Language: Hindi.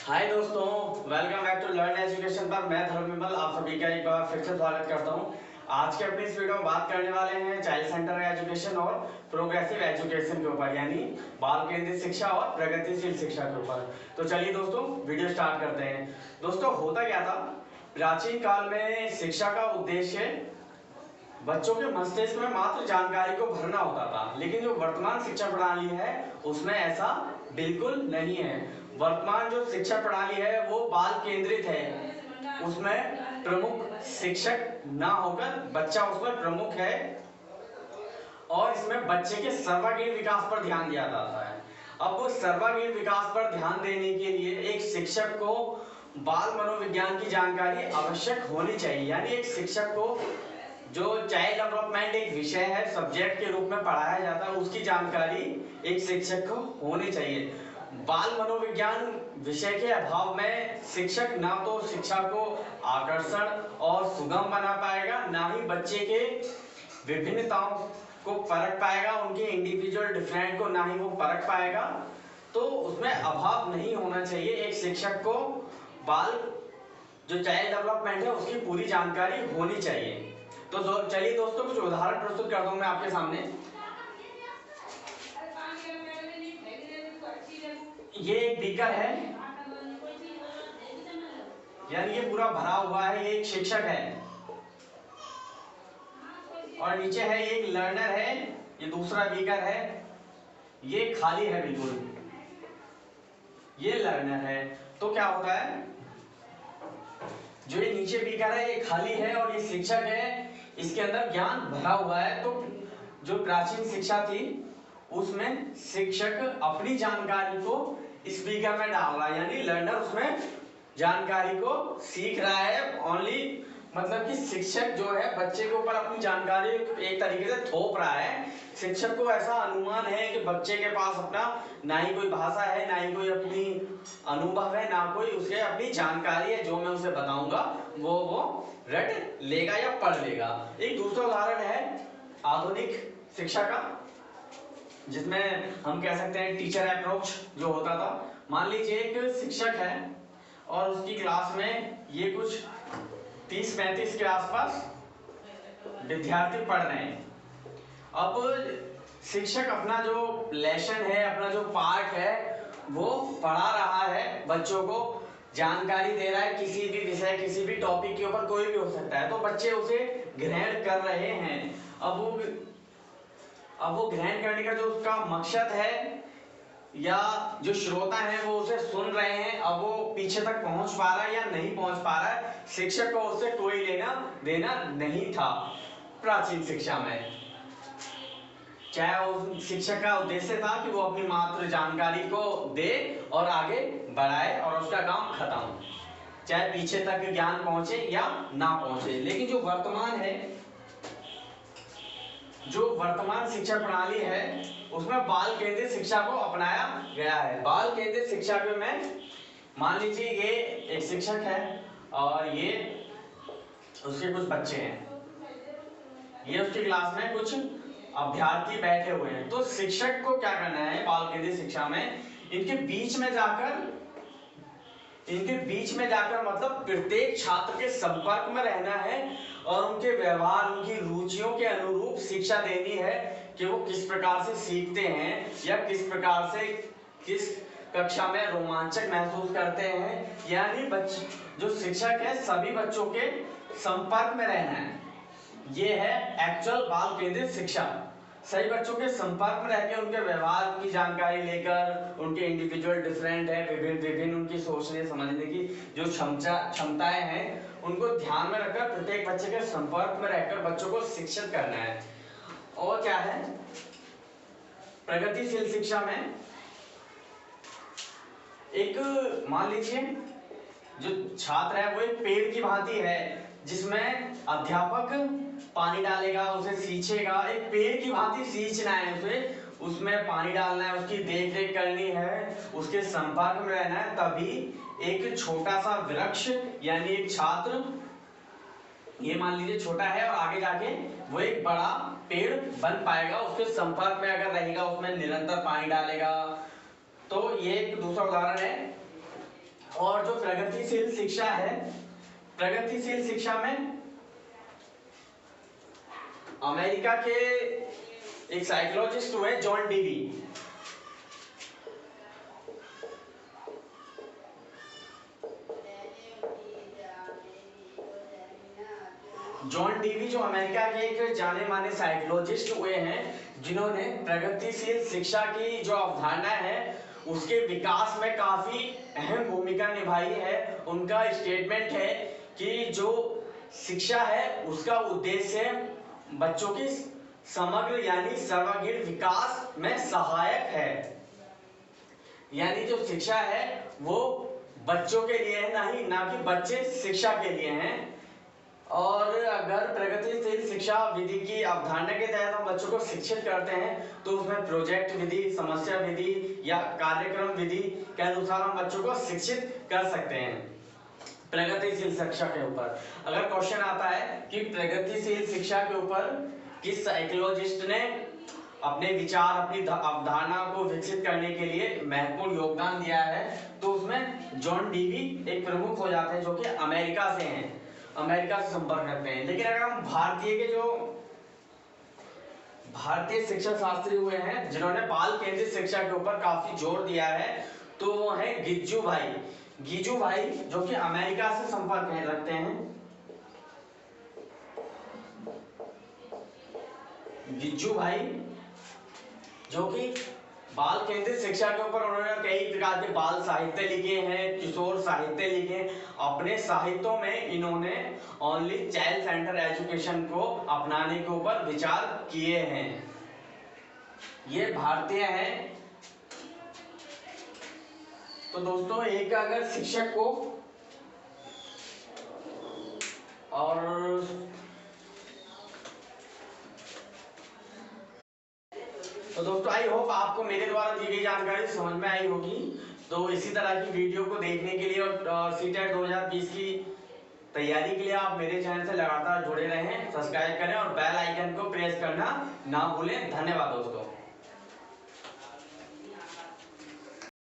हाय दोस्तों, welcome back to learn education पर मैं धर्मविमल आप सभी का एक बार फिर से स्वागत करता हूं। आज के अपनी इस वीडियो में बात करने वाले हैं चाइल्ड सेंटर एजुकेशन और प्रोग्रेसिव एजुकेशन के ऊपर, यानी बाल केंद्रित शिक्षा और प्रगतिशील शिक्षा के ऊपर। तो चलिए दोस्तों वीडियो स्टार्ट करते हैं। दोस्तों होता क्या था, प्राचीन काल में शिक्षा का उद्देश्य बच्चों के मस्तिष्क में मात्र जानकारी को भरना होता था, लेकिन जो वर्तमान शिक्षा प्रणाली है उसमें ऐसा बिल्कुल नहीं है। वर्तमान जो शिक्षा प्रणाली है वो बाल केंद्रित है, उसमें प्रमुख शिक्षक ना होकर बच्चा उसमें प्रमुख है और इसमें बच्चे के सर्वांगीण विकास पर ध्यान दिया जाता है। अब सर्वांगीण विकास पर ध्यान देने के लिए एक शिक्षक को बाल मनोविज्ञान की जानकारी आवश्यक होनी चाहिए, यानी एक शिक्षक को जो चाइल्ड डेवलपमेंट एक विषय है, सब्जेक्ट के रूप में पढ़ाया जाता है, उसकी जानकारी एक शिक्षक को होनी चाहिए। बाल मनोविज्ञान विषय के अभाव में शिक्षक ना तो शिक्षा को आकर्षण और सुगम बना पाएगा, ना ही बच्चे के विभिन्नताओं को परख पाएगा, उनके इंडिविजुअल डिफरेंट को ना ही वो परख पाएगा। तो उसमें अभाव नहीं होना चाहिए। एक शिक्षक को बाल जो चाइल्ड डेवलपमेंट है उसकी पूरी जानकारी होनी चाहिए। तो चलिए दोस्तों कुछ उदाहरण प्रस्तुत करता हूं मैं आपके सामने। ये एक बीकर है, यानी ये पूरा भरा हुआ है, ये एक शिक्षक है। और नीचे है ये एक लर्नर है, ये दूसरा बीकर है, ये खाली है बिल्कुल, ये लर्नर है। तो क्या होता है, जो ये नीचे बीकर है ये खाली है और ये शिक्षक है, इसके अंदर ज्ञान भरा हुआ है। तो जो प्राचीन शिक्षा थी उसमें शिक्षक अपनी जानकारी को इस बीकर में डाल रहा है, यानी लर्नर उसमें जानकारी को सीख रहा है। ओनली मतलब कि शिक्षक जो है बच्चे के ऊपर अपनी जानकारी एक तरीके से थोप रहा है। शिक्षक को ऐसा अनुमान है कि बच्चे के पास अपना ना ही कोई भाषा है, ना ही कोई अपनी अनुभव है, ना कोई उसके अपनी जानकारी है। जो मैं उसे बताऊंगा वो रट लेगा या पढ़ लेगा। एक दूसरा उदाहरण है आधुनिक शिक्षा का, जिसमें हम कह सकते हैं टीचर अप्रोच जो होता था। मान लीजिए एक शिक्षक है और उसकी क्लास में ये कुछ 30-35 के आसपास विद्यार्थी पढ़ रहे हैं। अब शिक्षक अपना जो लेसन है, अपना जो पाठ है वो पढ़ा रहा है, बच्चों को जानकारी दे रहा है, किसी भी विषय किसी भी टॉपिक के ऊपर कोई भी हो सकता है। तो बच्चे उसे ग्रहण कर रहे हैं। अब वो ग्रहण करने का जो उसका मकसद है या जो श्रोता है वो उसे सुन रहे हैं, अब वो पीछे तक पहुंच पा रहा है या नहीं पहुंच पा रहा है, शिक्षक को उससे कोई लेना देना नहीं था प्राचीन शिक्षा में। चाहे उस शिक्षक का उद्देश्य था कि वो अपनी मात्र जानकारी को दे और आगे बढ़ाए और उसका काम खत्म, चाहे पीछे तक ज्ञान पहुंचे या ना पहुंचे। लेकिन जो वर्तमान शिक्षा प्रणाली है उसमें बाल केंद्रित शिक्षा को अपनाया गया है। बाल केंद्रित शिक्षा में मान लीजिए ये एक शिक्षक है और ये उसके कुछ बच्चे हैं, ये उसकी क्लास में कुछ अभ्यर्थी बैठे हुए हैं। तो शिक्षक को क्या करना है बाल केंद्रित शिक्षा में, इनके बीच में जाकर मतलब प्रत्येक छात्र के संपर्क में रहना है और उनके व्यवहार, उनकी रुचियों के अनुरूप शिक्षा देनी है कि वो किस प्रकार से सीखते हैं या किस प्रकार से किस कक्षा में रोमांचक महसूस करते हैं। यानी बच्चे जो शिक्षक है सभी बच्चों के संपर्क में रहना है। ये है एक्चुअल बाल केंद्रित शिक्षा। सही बच्चों के संपर्क में रहकर उनके व्यवहार की जानकारी लेकर, उनके इंडिविजुअल डिफरेंट है, विभिन्न उनकी सोचने समझने की जो क्षमताएं हैं उनको ध्यान में रखकर प्रत्येक बच्चे के संपर्क में रहकर बच्चों को शिक्षित करना है। और क्या है प्रगतिशील शिक्षा में, एक मान लीजिए जो छात्र है वो एक पेड़ की भांति है जिसमें अध्यापक पानी डालेगा, उसे सींचेगा। एक पेड़ की भांति सींचना है उसे, उसमें पानी डालना है, उसकी देख रेख करनी है, उसके संपर्क में रहना है, तभी एक छोटा सा वृक्ष यानी एक छात्र, ये मान लीजिए छोटा है और आगे जाके वो एक बड़ा पेड़ बन पाएगा। उसके संपर्क में अगर रहेगा, उसमें निरंतर पानी डालेगा। तो ये एक दूसरा उदाहरण है और जो प्रगतिशील शिक्षा है, प्रगतिशील शिक्षा में अमेरिका के एक साइकोलॉजिस्ट हुए जॉन डीवी। जॉन डीवी जो अमेरिका के एक जाने माने साइकोलॉजिस्ट हुए हैं, जिन्होंने प्रगतिशील शिक्षा की जो अवधारणा है उसके विकास में काफी अहम भूमिका निभाई है। उनका स्टेटमेंट है कि जो शिक्षा है उसका उद्देश्य बच्चों की समग्र यानी सर्वांगीण विकास में सहायक है। यानी जो शिक्षा है वो बच्चों के लिए है, ना कि बच्चे शिक्षा के लिए हैं। और अगर प्रगतिशील शिक्षा विधि की अवधारणा के तहत हम बच्चों को शिक्षित करते हैं तो उसमें प्रोजेक्ट विधि, समस्या विधि या कार्यक्रम विधि के अनुसार हम बच्चों को शिक्षित कर सकते हैं प्रगतिशील शिक्षा के ऊपर। अगर क्वेश्चन आता है कि प्रगतिशील शिक्षा के ऊपर किस साइकोलॉजिस्ट ने अपने विचार, अपनी अवधारणा को विकसित करने के लिए महत्वपूर्ण योगदान दिया है, तो उसमें जॉन डीवी एक प्रमुख हो जाते हैं, जो कि अमेरिका से हैं, अमेरिका से संपर्क करते हैं। लेकिन अगर हम भारतीय के जो भारतीय शिक्षा शास्त्री हुए हैं जिन्होंने बाल केंद्रित शिक्षा के ऊपर काफी जोर दिया है, तो वो है गिज्जू भाई। गिज्जू भाई जो कि अमेरिका से संपर्क रखते हैं। गिज्जू भाई जो कि बाल केंद्रित शिक्षा के ऊपर उन्होंने कई प्रकार के बाल साहित्य लिखे हैं, किशोर साहित्य लिखे। अपने साहित्यों में इन्होंने ओनली चाइल्ड सेंटर एजुकेशन को अपनाने के ऊपर विचार किए हैं। ये भारतीय हैं। तो दोस्तों, एक अगर शिक्षक को और तो दोस्तों आई होप आपको मेरे द्वारा दी गई जानकारी समझ में आई होगी। तो इसी तरह की वीडियो को देखने के लिए और सीटेट 2020 की तैयारी के लिए आप मेरे चैनल से लगातार जुड़े रहें, सब्सक्राइब करें और बेल आइकन को प्रेस करना ना भूलें। धन्यवाद दोस्तों।